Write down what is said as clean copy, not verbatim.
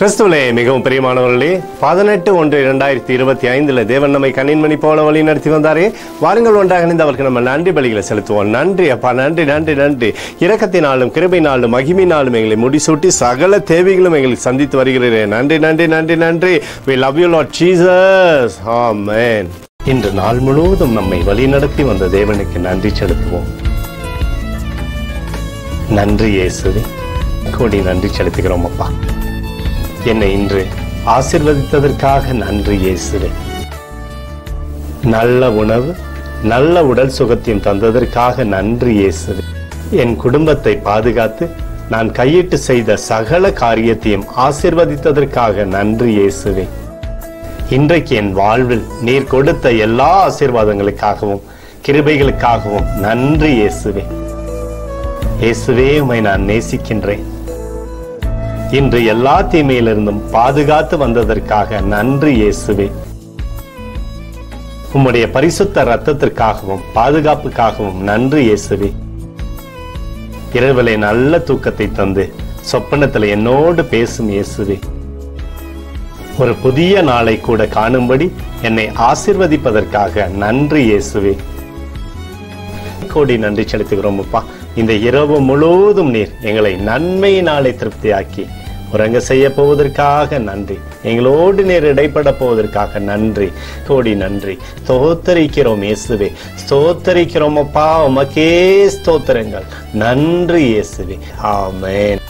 கிறிஸ்துவிலே மிகவும் பிரியமானவர்களே, 18/1/2025 தேவன் நம்மை கண்ணின்மணி போல வழி நடத்தி வந்தாரே. வாருங்கள் ஒன்றாக இணைந்து அவருக்கு நம்ம நன்றி பலிகளை செலுத்துவோம். நன்றி அப்பா, நன்றி நன்றி நன்றி. இரக்கத்தினாலும் கிருபையினாலும் மகிமையினாலும் எங்களை முடிசூட்டி சகல தேவைகளும் எங்களுக்கு சந்தித்து வருகிறேன். நன்றி நன்றி நன்றி நன்றி. We love you Lord Jesus. Amen. இன்று நாள் முழுவதும் நம்மை வழி நடத்தி வந்த தேவனுக்கு நன்றி செலுத்துவோம். நன்றி இயேசுவே, கோடி நன்றி செலுத்துகிறோம் அப்பா. என்னை இன்று ஆசீர்வதித்ததற்காக நன்றி இயேசுவே. நல்ல உணவு, நல்ல உடல் சுகத்தையும் தந்ததற்காக நன்றி இயேசுவே. என் குடும்பத்தை பாதுகாத்து நான் கையிட்டு செய்த சகல காரியத்தையும் ஆசீர்வதித்ததற்காக நன்றி இயேசுவே. இன்றைக்கு என் வாழ்வில் நீர் கொடுத்த எல்லா ஆசீர்வாதங்களுக்காகவும் கிருபைகளுக்காகவும் நன்றி இயேசுவே. இயேசுவே, உம்மை நான் நேசிக்கின்றேன். இன்று எல்லா தீமையிலிருந்தும் பாதுகாத்து வந்ததற்காக நன்றி இயேசுவே. உம்முடைய பரிசுத்த இரத்தத்திற்காகவும் பாதுகாப்புக்காகவும் நன்றி இயேசுவே. இரவிலே நல்ல தூக்கத்தை தந்து சொப்பனத்தில் என்னோடு பேசும் இயேசுவே. ஒரு புதிய நாளை கூட காணும்படி என்னை ஆசீர்வதிப்பதற்காக நன்றி இயேசுவே. கோடி நன்றி செலுத்துகிறோம் அப்பா. இந்த இரவு முழுவதும் நீர் எங்களை நன்மையினாலே திருப்தியாக்கி உறங்க செய்ய போவதற்காக நன்றி. எங்களோடு நீர் இடைப்பட போவதற்காக நன்றி, கோடி நன்றி. ஸ்தோத்தரிக்கிறோம் இயேசுவே, ஸ்தோத்தரிக்கிறோம் அப்பா. உமக்கே ஸ்தோத்திரங்கள். நன்றி இயேசுவே. ஆமென்.